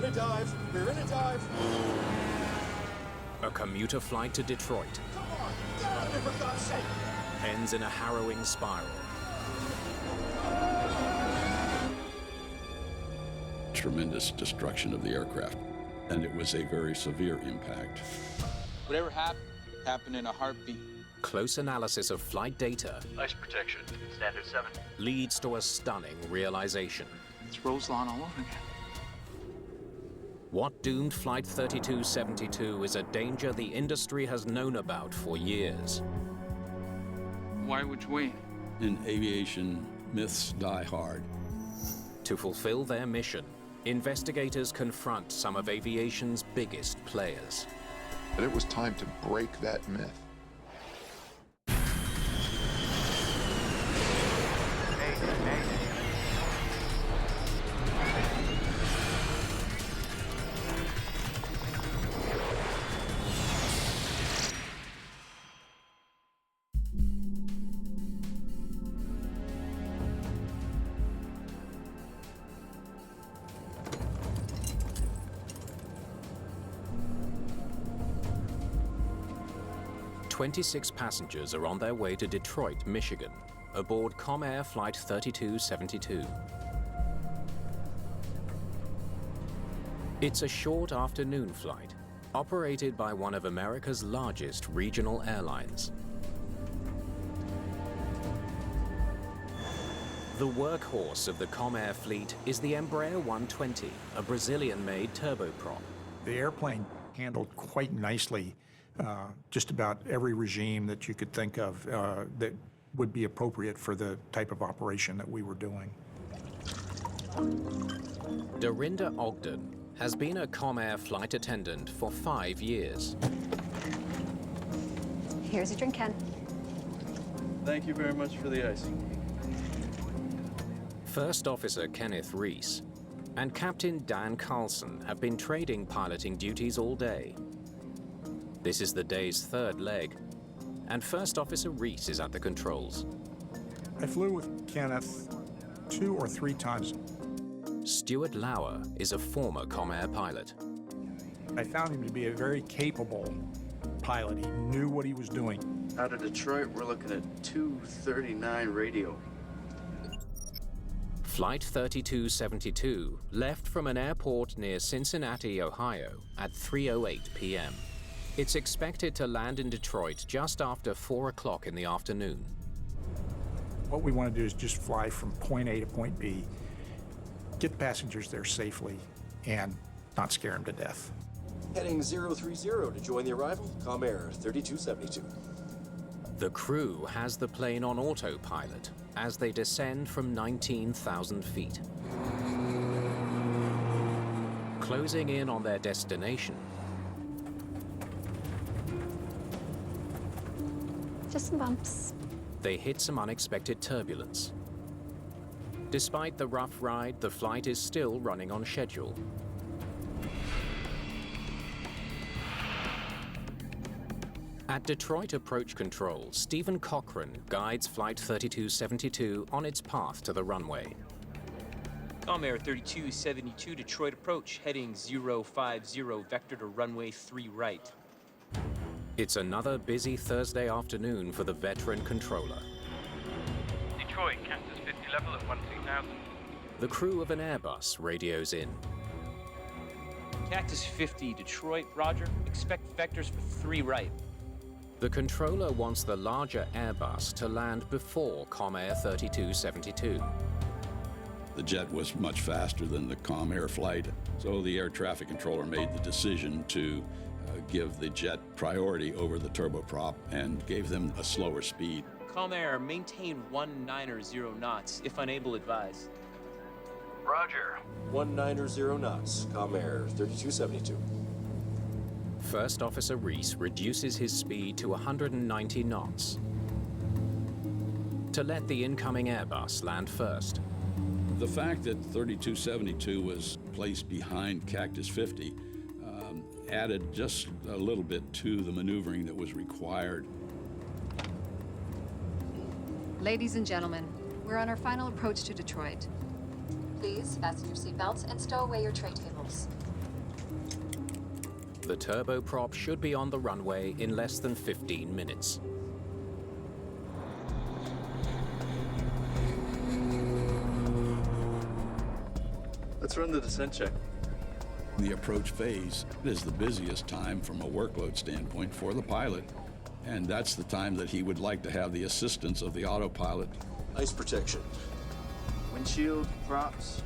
a dive. We're in a dive. A commuter flight to Detroit Come on, get out of there for God's sake. ends in a harrowing spiral. Tremendous destruction of the aircraft, and it was a very severe impact. Whatever happened in a heartbeat. Close analysis of flight data Ice protection, standard 7. leads to a stunning realization. It's Rose Lawn all over again. What doomed Flight 3272 is a danger the industry has known about for years. Why would you wait? In aviation, myths die hard. To fulfill their mission, investigators confront some of aviation's biggest players. And it was time to break that myth. Hey. 26 passengers are on their way to Detroit, Michigan, aboard Comair Flight 3272. It's a short afternoon flight, operated by one of America's largest regional airlines. The workhorse of the Comair fleet is the Embraer 120, a Brazilian-made turboprop. The airplane handled quite nicely just about every regime that you could think of that would be appropriate for the type of operation that we were doing. Dorinda Ogden has been a Comair flight attendant for 5 years. Here's your drink, Ken. Thank you very much for the icing. First Officer Kenneth Reese and Captain Dan Carlson have been trading piloting duties all day. This is the day's third leg, and First Officer Reese is at the controls. I flew with Kenneth 2 or 3 times. Stuart Lauer is a former Comair pilot. I found him to be a very capable pilot. He knew what he was doing. Out of Detroit, we're looking at 239 radio. Flight 3272 left from an airport near Cincinnati, Ohio at 3:08 p.m. It's expected to land in Detroit just after 4 o'clock in the afternoon. What we want to do is just fly from point A to point B, get the passengers there safely, and not scare them to death. Heading 030 to join the arrival, Comair 3272. The crew has the plane on autopilot as they descend from 19,000 feet. Closing in on their destination, Just some bumps. they hit some unexpected turbulence. Despite the rough ride, the flight is still running on schedule. At Detroit Approach Control, Stephen Cochran guides Flight 3272 on its path to the runway. Comair 3272 Detroit approach, heading 050, vector to runway 3 right. It's another busy Thursday afternoon for the veteran controller. Detroit, Cactus 50 level at 12,000. The crew of an Airbus radios in. Cactus 50 Detroit, roger. Expect vectors for 3 right. The controller wants the larger Airbus to land before Comair 3272. The jet was much faster than the Comair Flight, so the air traffic controller made the decision to give the jet priority over the turboprop and gave them a slower speed. Comair, maintain 190 knots, if unable advise. Roger. 190 knots, Comair 3272. First Officer Reese reduces his speed to 190 knots to let the incoming Airbus land first. The fact that 3272 was placed behind Cactus 50 added just a little bit to the maneuvering that was required. Ladies and gentlemen, we're on our final approach to Detroit. Please fasten your seatbelts and stow away your tray tables. The turboprop should be on the runway in less than 15 minutes. Let's run the descent check. The approach phase is the busiest time from a workload standpoint for the pilot, and that's the time that he would like to have the assistance of the autopilot. Ice protection. Windshield, props,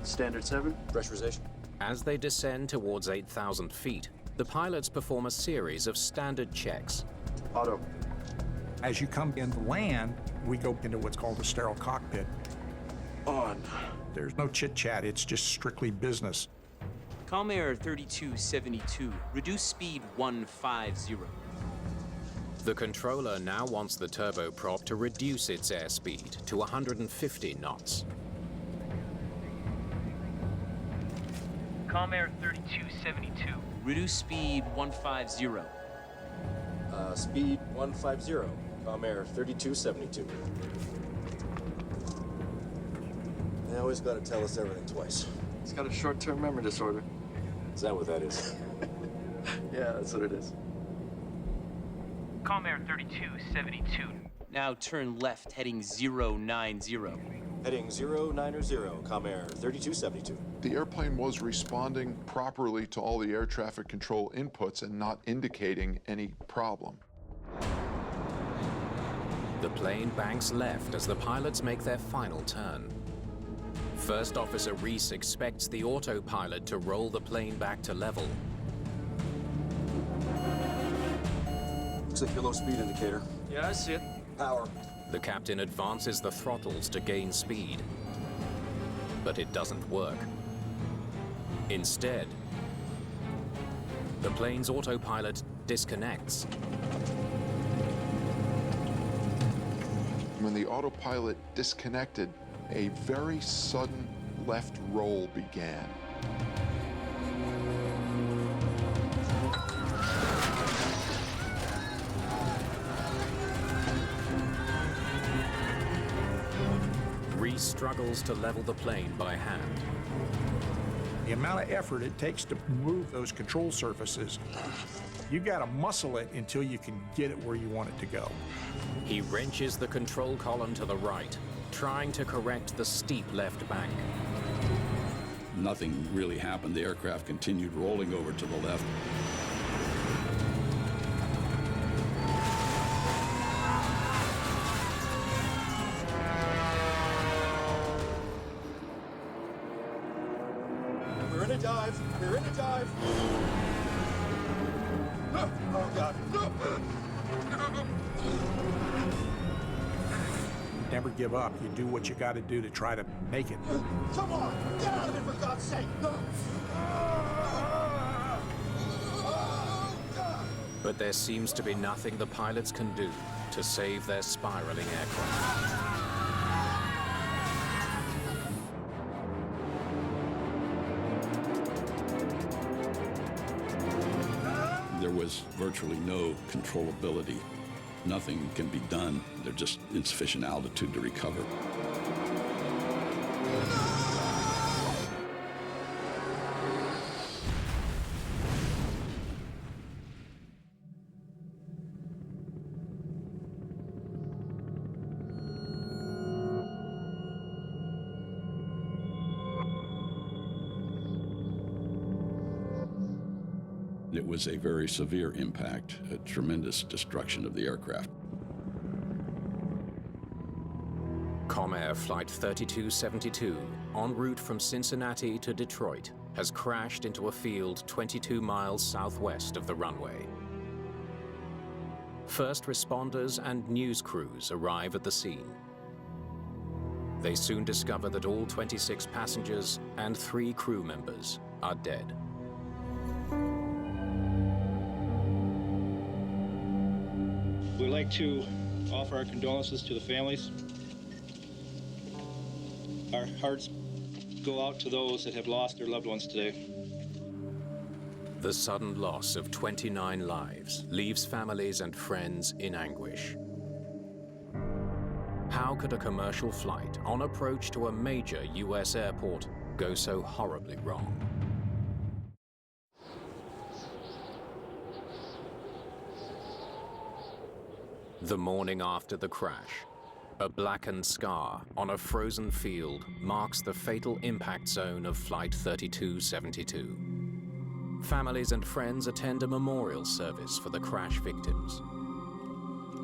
standard 7. Pressurization. As they descend towards 8,000 feet, the pilots perform a series of standard checks. Auto. As you come in to land, we go into what's called a sterile cockpit. On. There's no chit-chat, it's just strictly business. Comair 3272, reduce speed 150. The controller now wants the turboprop to reduce its airspeed to 150 knots. Comair 3272. Reduce speed 150. Speed 150. Comair 3272. They always gotta tell us everything twice. It's got a short-term memory disorder. Is that what that is? Yeah, that's what it is. Comair 3272. Now turn left, heading 090. Heading 090, Comair 3272. The airplane was responding properly to all the air traffic control inputs and not indicating any problem. The plane banks left as the pilots make their final turn. First Officer Reese expects the autopilot to roll the plane back to level. Looks like your low speed indicator. Yeah, I see it. Power. The captain advances the throttles to gain speed. But it doesn't work. Instead, the plane's autopilot disconnects. When the autopilot disconnected, a very sudden left roll began. Reese struggles to level the plane by hand. The amount of effort it takes to move those control surfaces, you gotta muscle it until you can get it where you want it to go. He wrenches the control column to the right, trying to correct the steep left bank. Nothing really happened. The aircraft continued rolling over to the left. We're in a dive. We're in a dive. Oh, God. Never give up. You do what you gotta do to try to make it. Come on. Get out of it, for God's sake. But there seems to be nothing the pilots can do to save their spiraling aircraft. There was virtually no controllability. Nothing can be done. There's just insufficient altitude to recover. It was a very severe impact, a tremendous destruction of the aircraft. Comair Flight 3272, en route from Cincinnati to Detroit, has crashed into a field 22 miles southwest of the runway. First responders and news crews arrive at the scene. They soon discover that all 26 passengers and 3 crew members are dead. We'd like to offer our condolences to the families. Our hearts go out to those that have lost their loved ones today. The sudden loss of 29 lives leaves families and friends in anguish. How could a commercial flight on approach to a major U.S. airport go so horribly wrong? The morning after the crash, a blackened scar on a frozen field marks the fatal impact zone of Flight 3272. Families and friends attend a memorial service for the crash victims.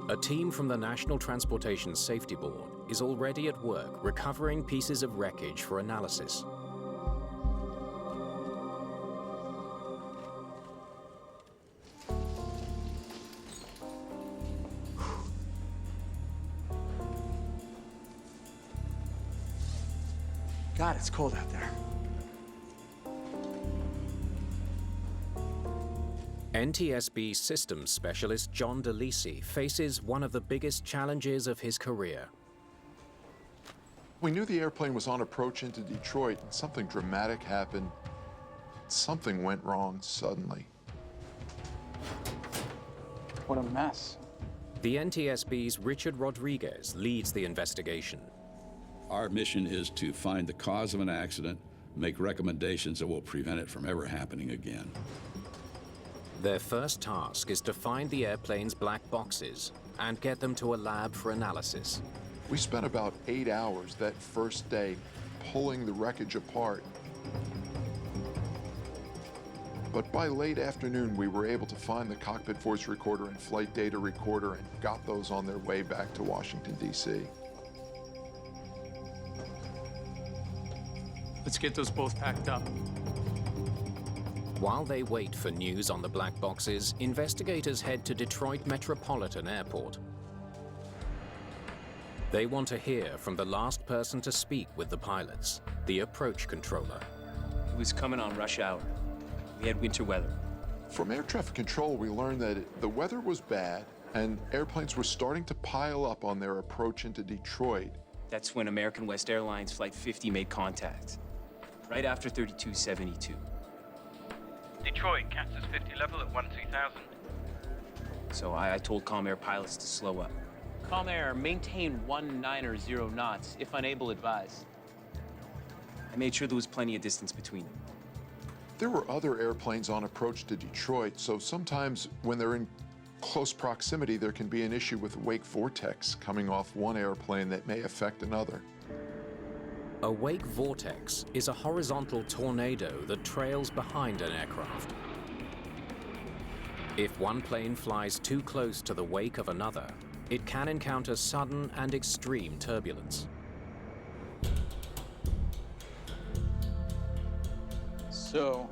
A team from the National Transportation Safety Board is already at work recovering pieces of wreckage for analysis. God, it's cold out there. NTSB systems specialist John DeLisi faces one of the biggest challenges of his career. We knew the airplane was on approach into Detroit, and something dramatic happened. Something went wrong suddenly. What a mess. The NTSB's Richard Rodriguez leads the investigation. Our mission is to find the cause of an accident, make recommendations that will prevent it from ever happening again. Their first task is to find the airplane's black boxes and get them to a lab for analysis. We spent about 8 hours that first day pulling the wreckage apart. But by late afternoon, we were able to find the cockpit voice recorder and flight data recorder and got those on their way back to Washington, D.C. Let's get those both packed up. While they wait for news on the black boxes, investigators head to Detroit Metropolitan Airport. They want to hear from the last person to speak with the pilots, the approach controller. It was coming on rush hour. We had winter weather. From air traffic control, we learned that the weather was bad and airplanes were starting to pile up on their approach into Detroit. That's when American West Airlines Flight 50 made contact, right after 3272. Detroit, Cactus 50 level at 12000. So I told Comair pilots to slow up. Comair, maintain 190 knots, if unable, advise. I made sure there was plenty of distance between them. There were other airplanes on approach to Detroit, so sometimes when they're in close proximity, there can be an issue with wake vortex coming off one airplane that may affect another. A wake vortex is a horizontal tornado that trails behind an aircraft. If one plane flies too close to the wake of another, it can encounter sudden and extreme turbulence. So,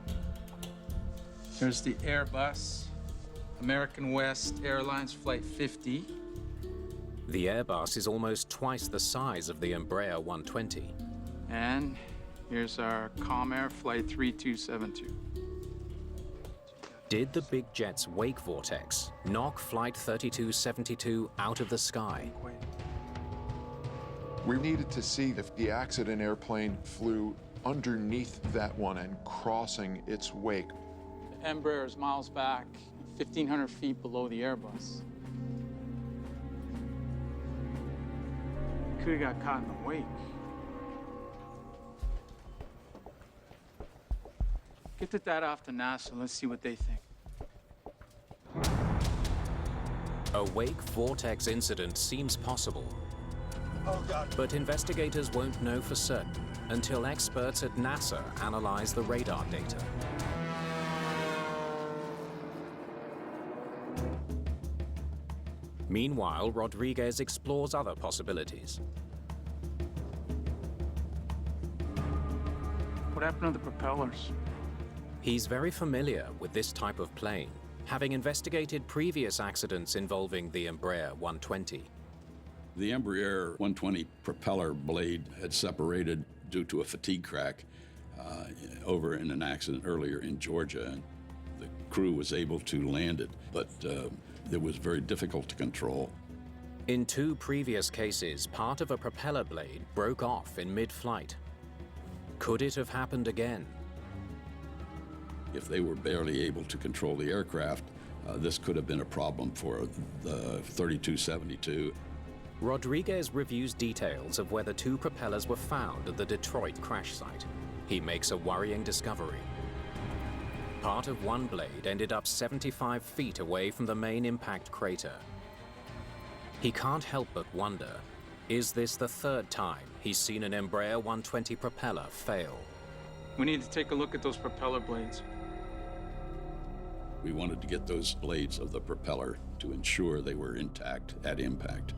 there's the Airbus, American West Airlines Flight 50. The Airbus is almost twice the size of the Embraer 120. And here's our Comair Flight 3272. Did the big jet's wake vortex knock Flight 3272 out of the sky? We needed to see if the accident airplane flew underneath that one and crossing its wake. The Embraer is miles back, 1,500 feet below the Airbus. Could have got caught in the wake. Get the data off to NASA. Let's see what they think. A wake vortex incident seems possible. Oh, God. But investigators won't know for certain until experts at NASA analyze the radar data. Meanwhile, Rodriguez explores other possibilities. What happened to the propellers? He's very familiar with this type of plane, having investigated previous accidents involving the Embraer 120. The Embraer 120 propeller blade had separated due to a fatigue crack over in an accident earlier in Georgia. And the crew was able to land it, but it was very difficult to control. In two previous cases, part of a propeller blade broke off in mid-flight. Could it have happened again? If they were barely able to control the aircraft, this could have been a problem for the 3272. Rodriguez reviews details of where the two propellers were found at the Detroit crash site. He makes a worrying discovery. Part of one blade ended up 75 feet away from the main impact crater. He can't help but wonder, is this the third time he's seen an Embraer 120 propeller fail? We need to take a look at those propeller blades. We wanted to get those blades of the propeller to ensure they were intact at impact.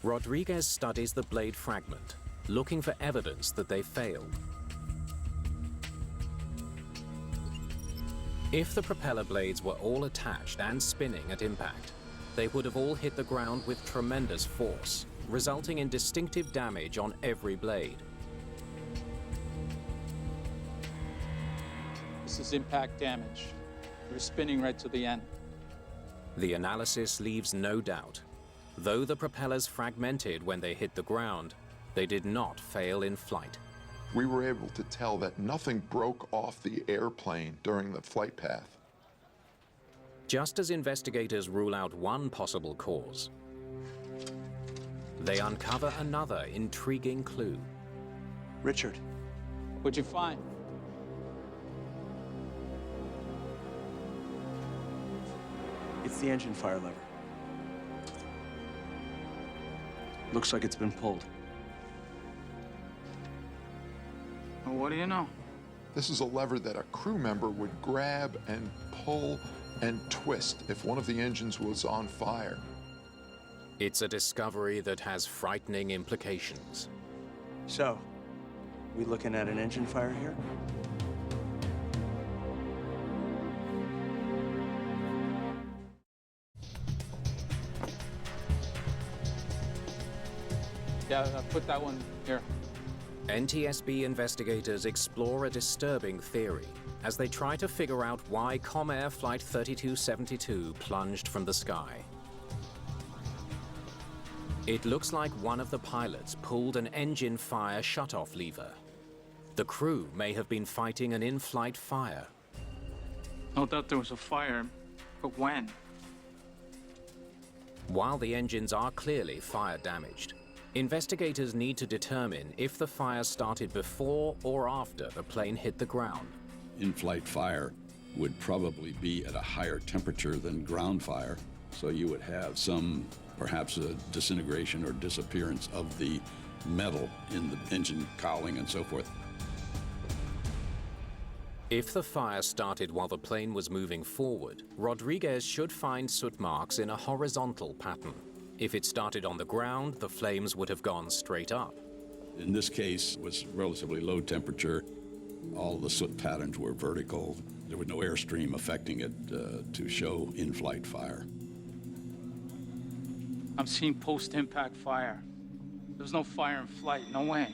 Rodriguez studies the blade fragment, looking for evidence that they failed. If the propeller blades were all attached and spinning at impact, they would have all hit the ground with tremendous force, resulting in distinctive damage on every blade. This is impact damage. We're spinning right to the end. The analysis leaves no doubt. Though the propellers fragmented when they hit the ground, they did not fail in flight. We were able to tell that nothing broke off the airplane during the flight path. Just as investigators rule out one possible cause, they uncover another intriguing clue. Richard. What'd you find? It's the engine fire lever. Looks like it's been pulled. Well, what do you know? This is a lever that a crew member would grab and pull and twist if one of the engines was on fire. It's a discovery that has frightening implications. So, we looking at an engine fire here? Yeah, put that one here. NTSB investigators explore a disturbing theory as they try to figure out why Comair Flight 3272 plunged from the sky. It looks like one of the pilots pulled an engine fire shutoff lever. The crew may have been fighting an in-flight fire. No doubt there was a fire, but when? While the engines are clearly fire damaged, investigators need to determine if the fire started before or after the plane hit the ground. In-flight fire would probably be at a higher temperature than ground fire, so you would have some, perhaps a disintegration or disappearance of the metal in the engine cowling and so forth. If the fire started while the plane was moving forward, Rodriguez should find soot marks in a horizontal pattern. If it started on the ground, the flames would have gone straight up. In this case, it was relatively low temperature. All the soot patterns were vertical. There was no airstream affecting it to show in-flight fire. I'm seeing post-impact fire. There was no fire in flight, no way.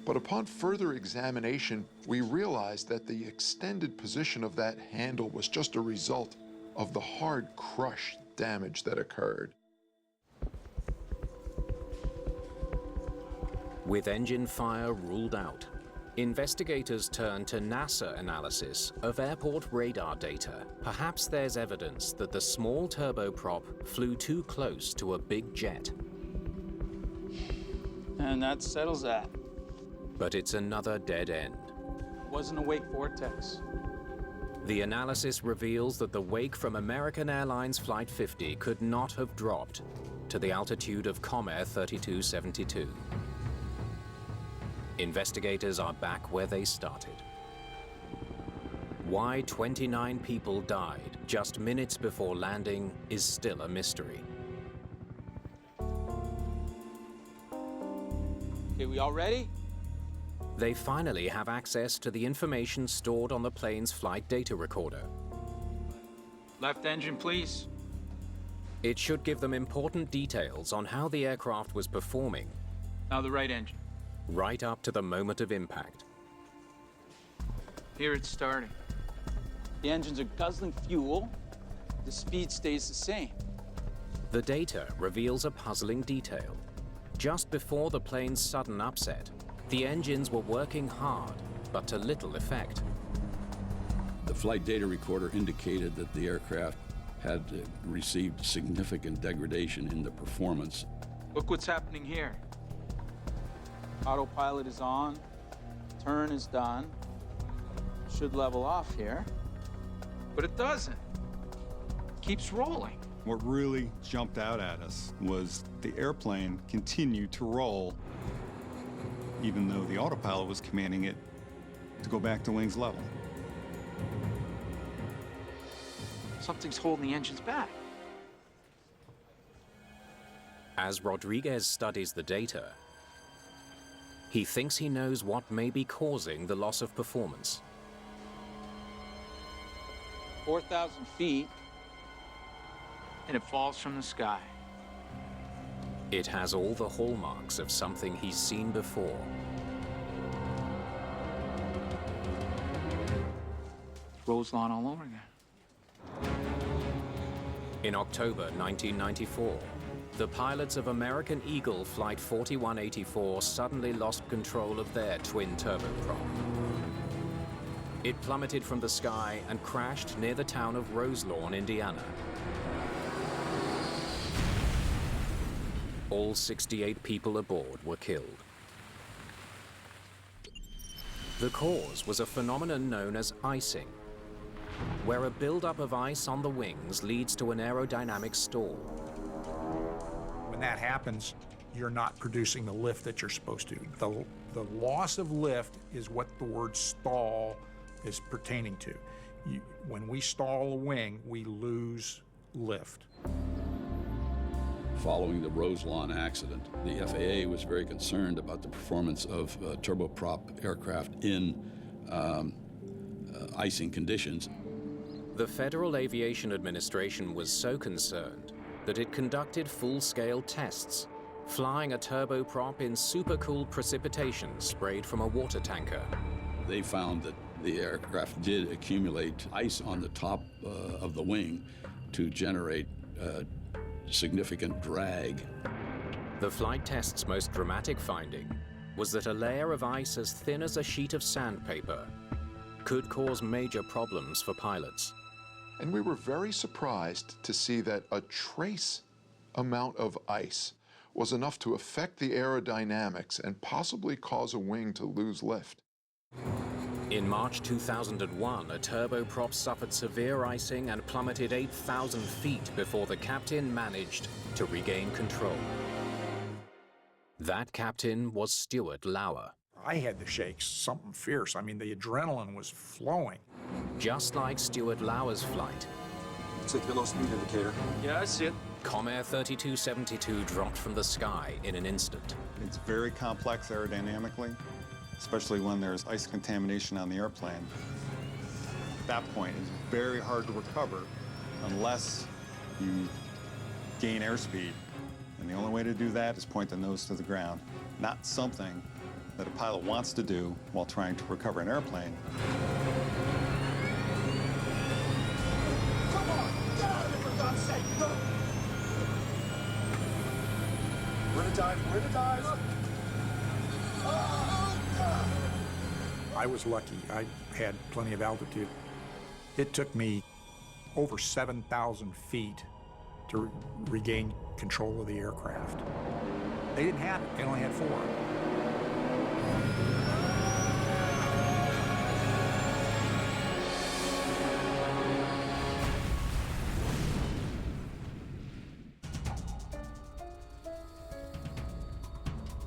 But upon further examination, we realized that the extended position of that handle was just a result of the hard crush damage that occurred. With engine fire ruled out, investigators turn to NASA analysis of airport radar data. Perhaps there's evidence that the small turboprop flew too close to a big jet. And that settles that. But it's another dead end. It wasn't a wake vortex. The analysis reveals that the wake from American Airlines Flight 50 could not have dropped to the altitude of Comair 3272. Investigators are back where they started. Why 29 people died just minutes before landing is still a mystery. Okay, we all ready? They finally have access to the information stored on the plane's flight data recorder. Left engine, please. It should give them important details on how the aircraft was performing. Now the right engine. Right up to the moment of impact. Here it's starting. The engines are guzzling fuel. The speed stays the same. The data reveals a puzzling detail. Just before the plane's sudden upset, the engines were working hard, but to little effect. The flight data recorder indicated that the aircraft had received significant degradation in the performance. Look what's happening here. Autopilot is on. It's Turn is done. Should level off here. But it doesn't. Keeps rolling. What really jumped out at us was the airplane continued to roll, even though the autopilot was commanding it to go back to wings level. Something's holding the engines back. As Rodriguez studies the data, he thinks he knows what may be causing the loss of performance. 4,000 feet, and it falls from the sky. It has all the hallmarks of something he's seen before. Rose lawn all over again. In October 1994, the pilots of American Eagle Flight 4184 suddenly lost control of their twin turboprop. It plummeted from the sky and crashed near the town of Roselawn, Indiana. All 68 people aboard were killed. The cause was a phenomenon known as icing, where a buildup of ice on the wings leads to an aerodynamic stall. When that happens, you're not producing the lift that you're supposed to. The loss of lift is what the word stall is pertaining to. When we stall a wing, we lose lift. Following the Roselawn accident, the FAA was very concerned about the performance of turboprop aircraft in icing conditions. The Federal Aviation Administration was so concerned that it conducted full-scale tests, flying a turboprop in supercooled precipitation sprayed from a water tanker. They found that the aircraft did accumulate ice on the top of the wing to generate significant drag. The flight test's most dramatic finding was that a layer of ice as thin as a sheet of sandpaper could cause major problems for pilots. And we were very surprised to see that a trace amount of ice was enough to affect the aerodynamics and possibly cause a wing to lose lift. In March 2001, a turboprop suffered severe icing and plummeted 8,000 feet before the captain managed to regain control. That captain was Stuart Lauer. I had the shakes, something fierce. I mean, the adrenaline was flowing. Just like Stuart Lauer's flight. Check your low speed indicator. Yeah, I see it. Comair 3272 dropped from the sky in an instant. It's very complex aerodynamically, especially when there's ice contamination on the airplane. At that point, it's very hard to recover unless you gain airspeed. And the only way to do that is point the nose to the ground, not something that a pilot wants to do while trying to recover an airplane. Come on, get out of it for God's sake! Go! Where to dive? Where to dive? I was lucky. I had plenty of altitude. It took me over 7,000 feet to regain control of the aircraft. They didn't have it. They only had 4.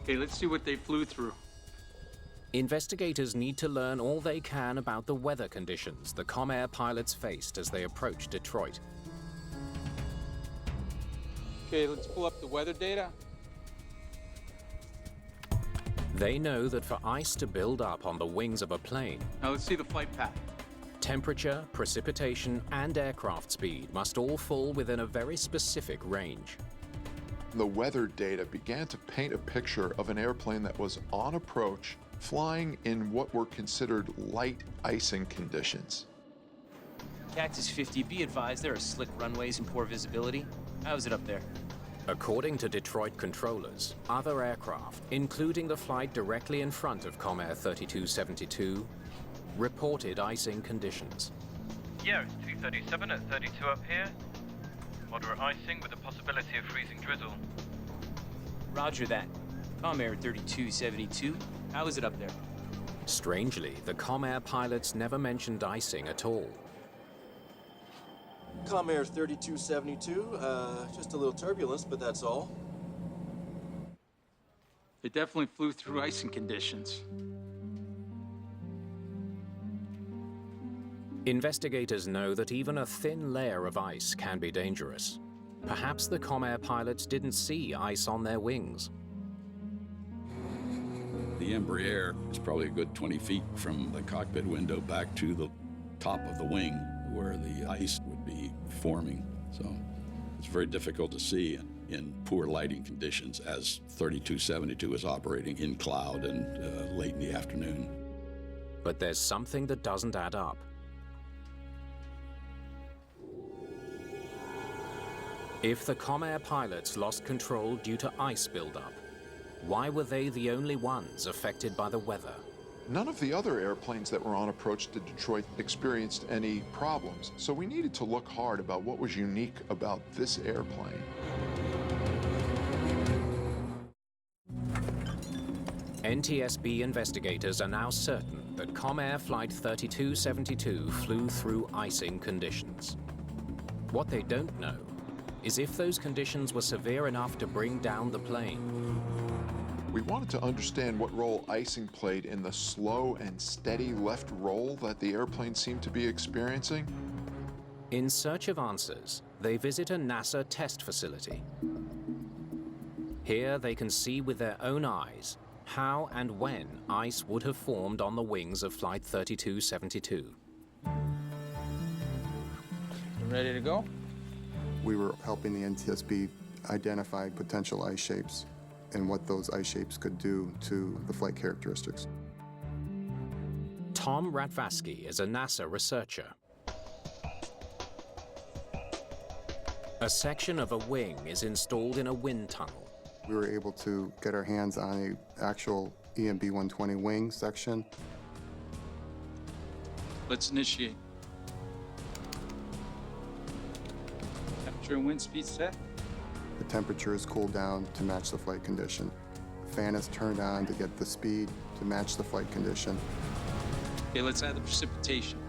Okay, let's see what they flew through. Investigators need to learn all they can about the weather conditions the Comair pilots faced as they approached Detroit. Okay, let's pull up the weather data. They know that for ice to build up on the wings of a plane, Now let's see the flight path. temperature, precipitation, and aircraft speed must all fall within a very specific range. The weather data began to paint a picture of an airplane that was on approach, flying in what were considered light icing conditions. Cactus 50, be advised there are slick runways and poor visibility. How's it up there? According to Detroit controllers, other aircraft, including the flight directly in front of Comair 3272, reported icing conditions. Yeah, it's 237 at 32 up here. Moderate icing with the possibility of freezing drizzle. Roger that. Comair 3272, how is it up there? Strangely, the Comair pilots never mentioned icing at all. Comair 3272, just a little turbulence, but that's all. They definitely flew through icing conditions. Investigators know that even a thin layer of ice can be dangerous. Perhaps the Comair pilots didn't see ice on their wings. The Embraer is probably a good 20 feet from the cockpit window back to the top of the wing where the ice would be forming. So it's very difficult to see in poor lighting conditions as 3272 is operating in cloud and late in the afternoon. But there's something that doesn't add up. If the Comair pilots lost control due to ice buildup, why were they the only ones affected by the weather? None of the other airplanes that were on approach to Detroit experienced any problems, so we needed to look hard about what was unique about this airplane. NTSB investigators are now certain that Comair Flight 3272 flew through icing conditions. What they don't know is if those conditions were severe enough to bring down the plane. We wanted to understand what role icing played in the slow and steady left roll that the airplane seemed to be experiencing. In search of answers, they visit a NASA test facility. Here they can see with their own eyes how and when ice would have formed on the wings of Flight 3272. You ready to go? We were helping the NTSB identify potential ice shapes and what those ice shapes could do to the flight characteristics. Tom Radvaski is a NASA researcher. A section of a wing is installed in a wind tunnel. We were able to get our hands on an actual EMB 120 wing section. Let's initiate. Temperature and wind speed set. The temperature is cooled down to match the flight condition. The fan is turned on to get the speed to match the flight condition. Okay, let's add the precipitation.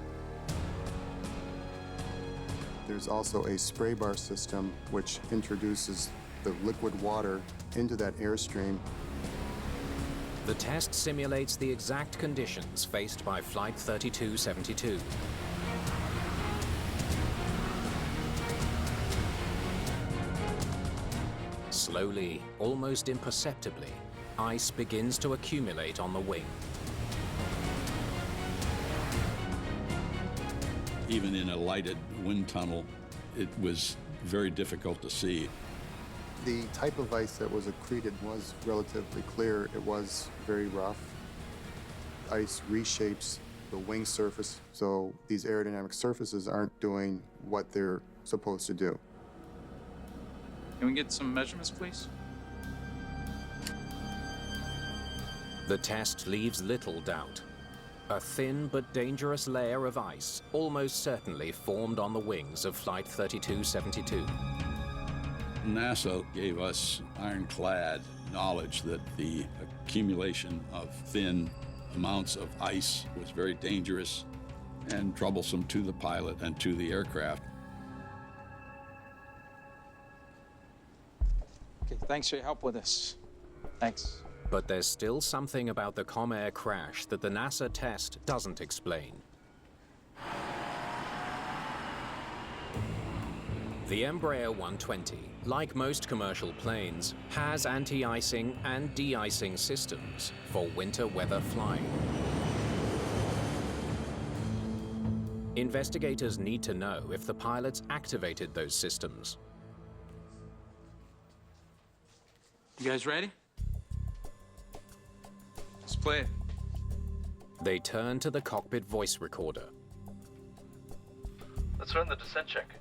There's also a spray bar system which introduces the liquid water into that airstream. The test simulates the exact conditions faced by Flight 3272. Slowly, almost imperceptibly, ice begins to accumulate on the wing. Even in a lighted wind tunnel, it was very difficult to see. The type of ice that was accreted was relatively clear. It was very rough. Ice reshapes the wing surface, so these aerodynamic surfaces aren't doing what they're supposed to do. Can we get some measurements, please? The test leaves little doubt. A thin but dangerous layer of ice almost certainly formed on the wings of Flight 3272. NASA gave us ironclad knowledge that the accumulation of thin amounts of ice was very dangerous and troublesome to the pilot and to the aircraft. Okay, thanks for your help with this. Thanks. But there's still something about the Comair crash that the NASA test doesn't explain. The Embraer 120, like most commercial planes, has anti-icing and de-icing systems for winter weather flying. Investigators need to know if the pilots activated those systems. You guys ready? Let's play it. They turn to the cockpit voice recorder. Let's run the descent check.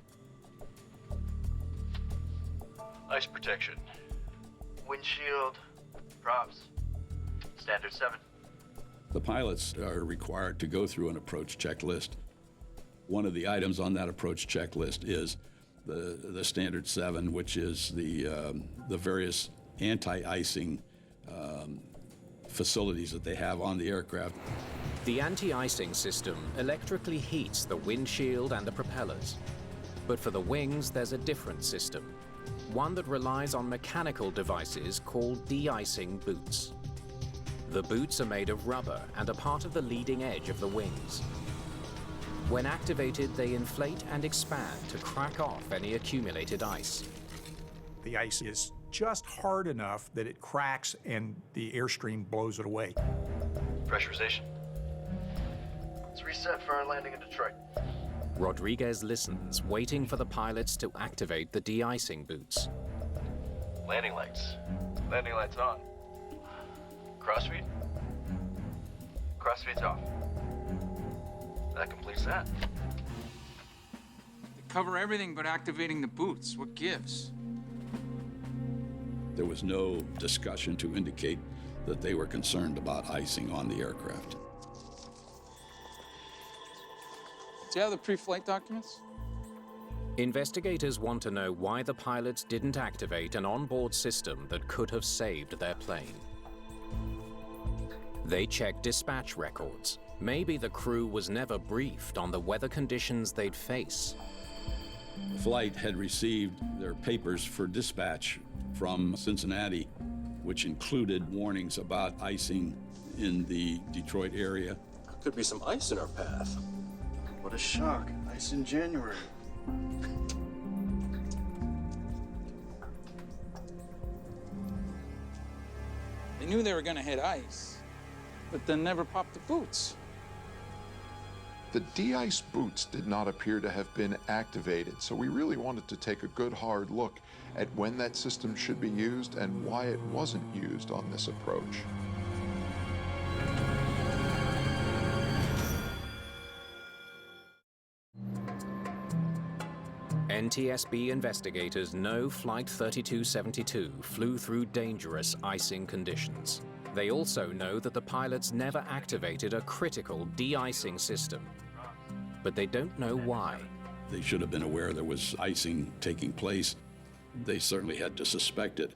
Ice protection. Windshield. Props. Standard 7. The pilots are required to go through an approach checklist. One of the items on that approach checklist is the Standard 7, which is the various anti-icing facilities that they have on the aircraft. The anti-icing system electrically heats the windshield and the propellers. But for the wings, there's a different system, one that relies on mechanical devices called de-icing boots. The boots are made of rubber and are part of the leading edge of the wings. When activated, they inflate and expand to crack off any accumulated ice. The ice is just hard enough that it cracks and the airstream blows it away. Pressurization. Let's reset for our landing in Detroit. Rodriguez listens, waiting for the pilots to activate the de-icing boots. Landing lights. Landing lights on. Crossfeed. Crossfeed's off. That completes that. They cover everything but activating the boots. What gives? There was no discussion to indicate that they were concerned about icing on the aircraft. Do you have the pre-flight documents? Investigators want to know why the pilots didn't activate an onboard system that could have saved their plane. They check dispatch records. Maybe the crew was never briefed on the weather conditions they'd face. The flight had received their papers for dispatch from Cincinnati, which included warnings about icing in the Detroit area. Could be some ice in our path. What a shock. Ice in January. They knew they were gonna hit ice, but then never popped the boots. The de-ice boots did not appear to have been activated, so we really wanted to take a good hard look at when that system should be used and why it wasn't used on this approach. NTSB investigators know Flight 3272 flew through dangerous icing conditions. They also know that the pilots never activated a critical de-icing system, but they don't know why. They should have been aware there was icing taking place. They certainly had to suspect it.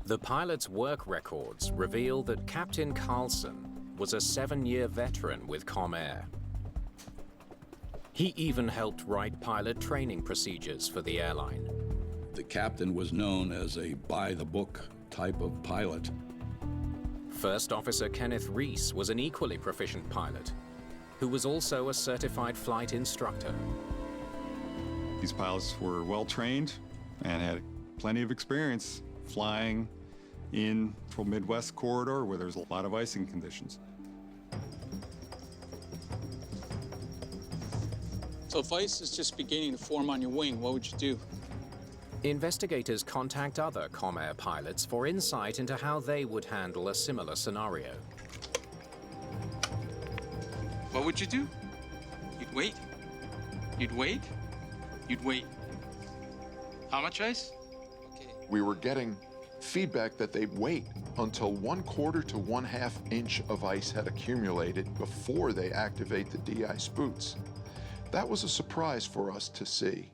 The pilots' work records reveal that Captain Carlson was a 7-year veteran with Comair. He even helped write pilot training procedures for the airline. The captain was known as a by-the-book type of pilot. First Officer Kenneth Reese was an equally proficient pilot, who was also a certified flight instructor. These pilots were well trained and had plenty of experience flying in the Midwest corridor where there's a lot of icing conditions. So if ice is just beginning to form on your wing, what would you do? Investigators contact other Comair pilots for insight into how they would handle a similar scenario. What would you do? You'd wait. You'd wait. You'd wait. How much ice? Okay. We were getting feedback that they'd wait until 1/4 to 1/2 inch of ice had accumulated before they activate the de-ice boots. That was a surprise for us to see.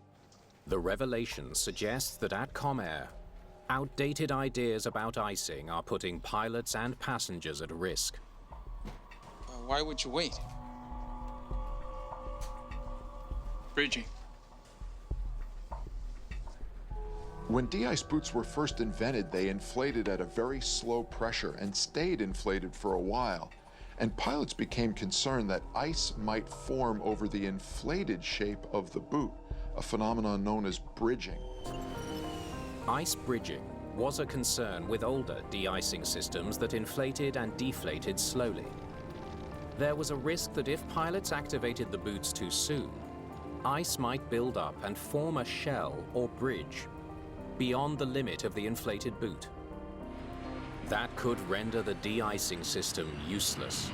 The revelation suggests that at Comair, outdated ideas about icing are putting pilots and passengers at risk. Why would you wait? Bridging. When de-ice boots were first invented, they inflated at a very slow pressure and stayed inflated for a while. And pilots became concerned that ice might form over the inflated shape of the boot, a phenomenon known as bridging. Ice bridging was a concern with older de-icing systems that inflated and deflated slowly. There was a risk that if pilots activated the boots too soon, ice might build up and form a shell or bridge beyond the limit of the inflated boot. That could render the de-icing system useless.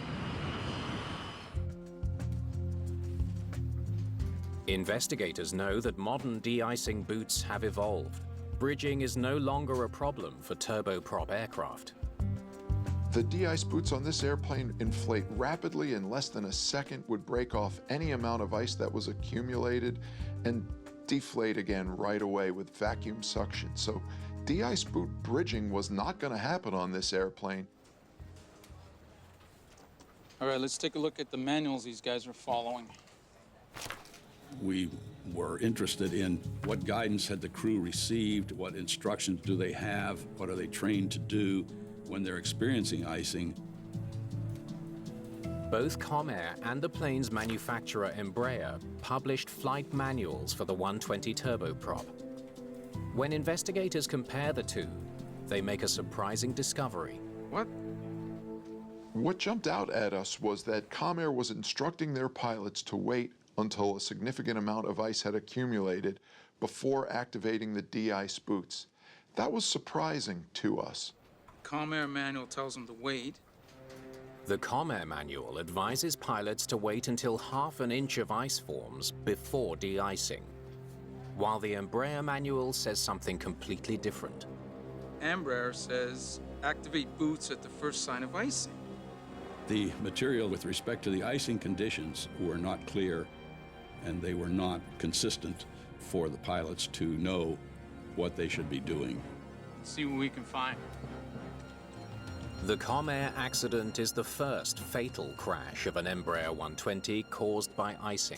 Investigators know that modern de-icing boots have evolved. Bridging is no longer a problem for turboprop aircraft. The de-ice boots on this airplane inflate rapidly. In less than a second would break off any amount of ice that was accumulated. And deflate again right away with vacuum suction. So de-ice boot bridging was not going to happen on this airplane. All right, let's take a look at the manuals these guys are following. We were interested in what guidance had the crew received, what instructions do they have, what are they trained to do when they're experiencing icing. Both Comair and the plane's manufacturer Embraer published flight manuals for the 120 turboprop. When investigators compare the two, they make a surprising discovery. What jumped out at us was that Comair was instructing their pilots to wait until a significant amount of ice had accumulated before activating the de-ice boots. That was surprising to us. Comair manual tells them to wait. The Comair manual advises pilots to wait until ½ an inch of ice forms before de-icing, while the Embraer manual says something completely different. Embraer says activate boots at the first sign of icing. The material with respect to the icing conditions were not clear, and they were not consistent for the pilots to know what they should be doing. Let's see what we can find. The Comair accident is the first fatal crash of an Embraer 120 caused by icing.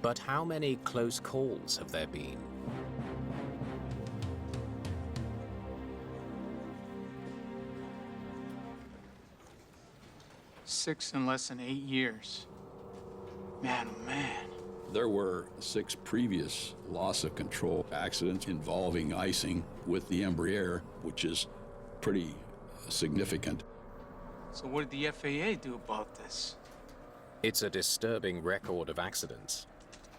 But how many close calls have there been? Six in less than 8 years. Man, oh man. There were 6 previous loss of control accidents involving icing with the Embraer, which is pretty significant. So what did the FAA do about this? It's a disturbing record of accidents.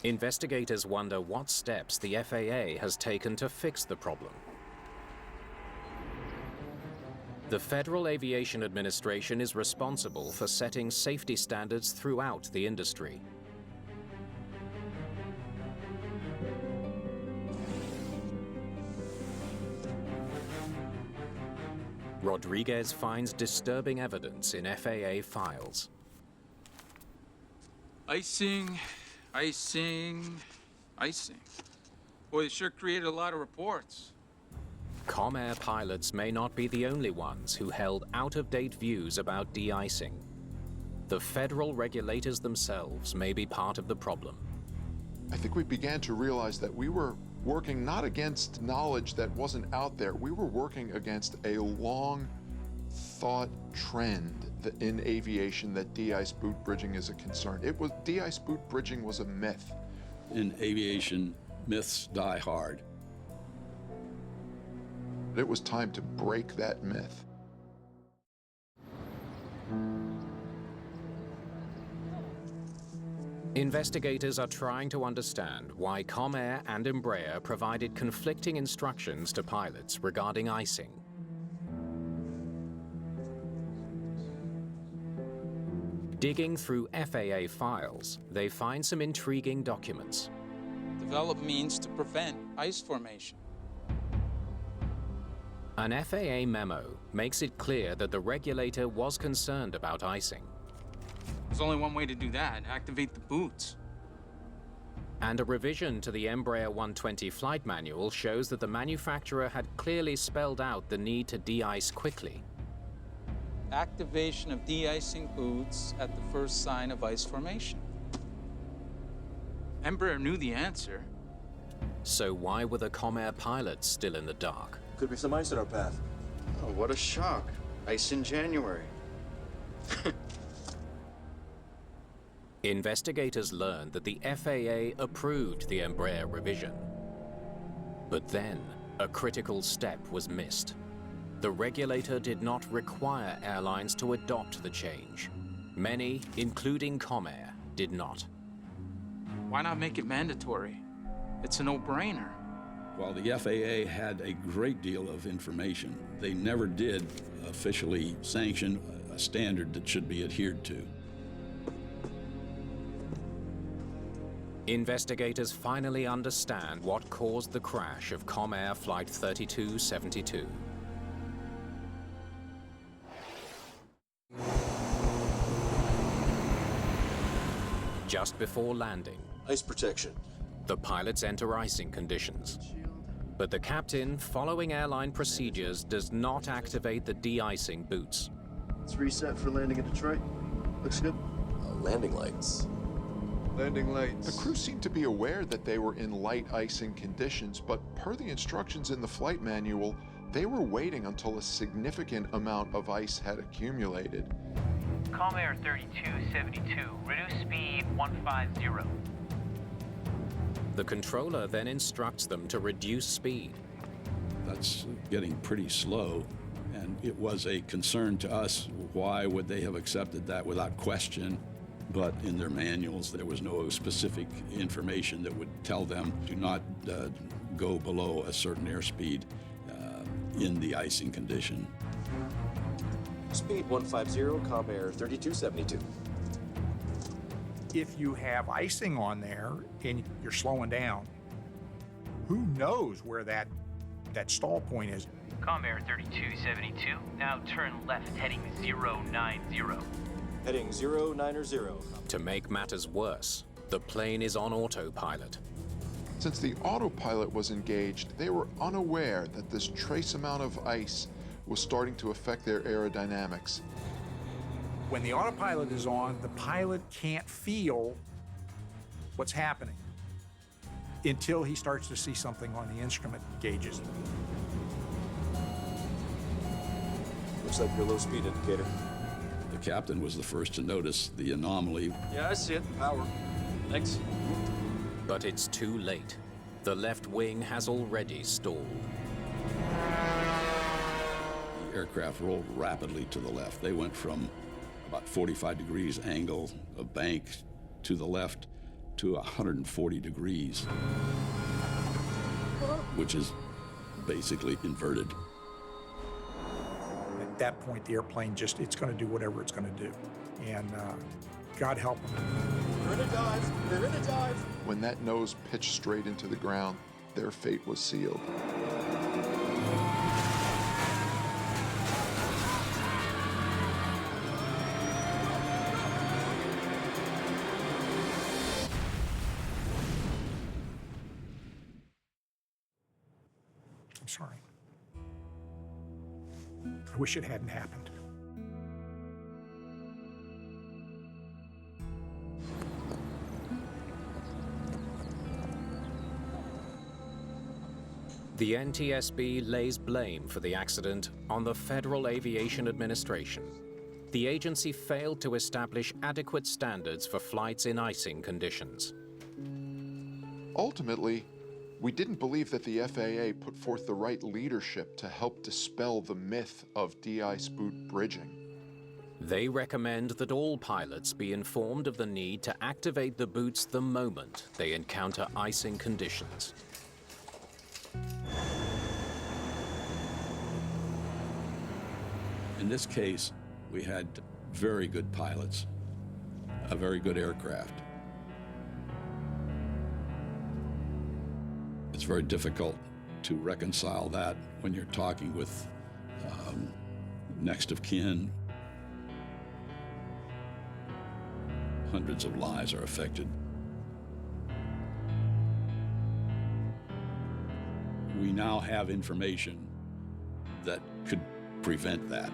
Investigators wonder what steps the FAA has taken to fix the problem. The Federal Aviation Administration is responsible for setting safety standards throughout the industry. Rodriguez finds disturbing evidence in FAA files. Icing, icing, icing. Boy, they sure created a lot of reports. Comair pilots may not be the only ones who held out-of-date views about de-icing. The federal regulators themselves may be part of the problem. I think we began to realize that we were working not against knowledge that wasn't out there. We were working against a long-thought trend in aviation that de-ice boot bridging is a concern. De-ice boot bridging was a myth. In aviation, myths die hard. It was time to break that myth. Investigators are trying to understand why Comair and Embraer provided conflicting instructions to pilots regarding icing. Digging through FAA files, they find some intriguing documents. Develop means to prevent ice formation. An FAA memo makes it clear that the regulator was concerned about icing. There's only one way to do that: activate the boots. And a revision to the Embraer 120 flight manual shows that the manufacturer had clearly spelled out the need to de-ice quickly. Activation of de-icing boots at the first sign of ice formation. Embraer knew the answer. So why were the Comair pilots still in the dark? Could be some ice in our path. Oh, what a shock. Ice in January. Investigators learned that the FAA approved the Embraer revision. But then, a critical step was missed. The regulator did not require airlines to adopt the change. Many, including Comair, did not. Why not make it mandatory? It's a no-brainer. While the FAA had a great deal of information, they never did officially sanction a standard that should be adhered to. Investigators finally understand what caused the crash of Comair Flight 3272. Just before landing, Ice protection. The pilots enter icing conditions. But the captain, following airline procedures, does not activate the de-icing boots. It's reset for landing in Detroit. Looks good. Landing lights. Landing lights. The crew seemed to be aware that they were in light icing conditions, but per the instructions in the flight manual, they were waiting until a significant amount of ice had accumulated. Comair 3272, reduce speed 150. The controller then instructs them to reduce speed. That's getting pretty slow, and it was a concern to us. Why would they have accepted that without question? But in their manuals, there was no specific information that would tell them do not go below a certain airspeed in the icing condition. Speed 150, Comair 3272. If you have icing on there and you're slowing down, who knows where that stall point is? Comair 3272, now turn left heading 090. Heading 090. To make matters worse, the plane is on autopilot. Since the autopilot was engaged, they were unaware that this trace amount of ice was starting to affect their aerodynamics. When the autopilot is on, the pilot can't feel what's happening until he starts to see something on the instrument gauges. Looks like your low speed indicator. The captain was the first to notice the anomaly. Yeah, I see it. Power. Thanks. But it's too late. The left wing has already stalled. The aircraft rolled rapidly to the left. They went from about 45 degrees angle of bank to the left to 140 degrees, which is basically inverted. At that point, the airplane it's going to do whatever it's going to do. And God help them. They're in a dive. They're in a dive. When that nose pitched straight into the ground, their fate was sealed. I'm sorry. I wish it hadn't happened. The NTSB lays blame for the accident on the Federal Aviation Administration. The agency failed to establish adequate standards for flights in icing conditions. Ultimately, we didn't believe that the FAA put forth the right leadership to help dispel the myth of de-ice boot bridging. They recommend that all pilots be informed of the need to activate the boots the moment they encounter icing conditions. In this case, we had very good pilots, a very good aircraft. It's very difficult to reconcile that when you're talking with next of kin. Hundreds of lives are affected. We now have information that could prevent that.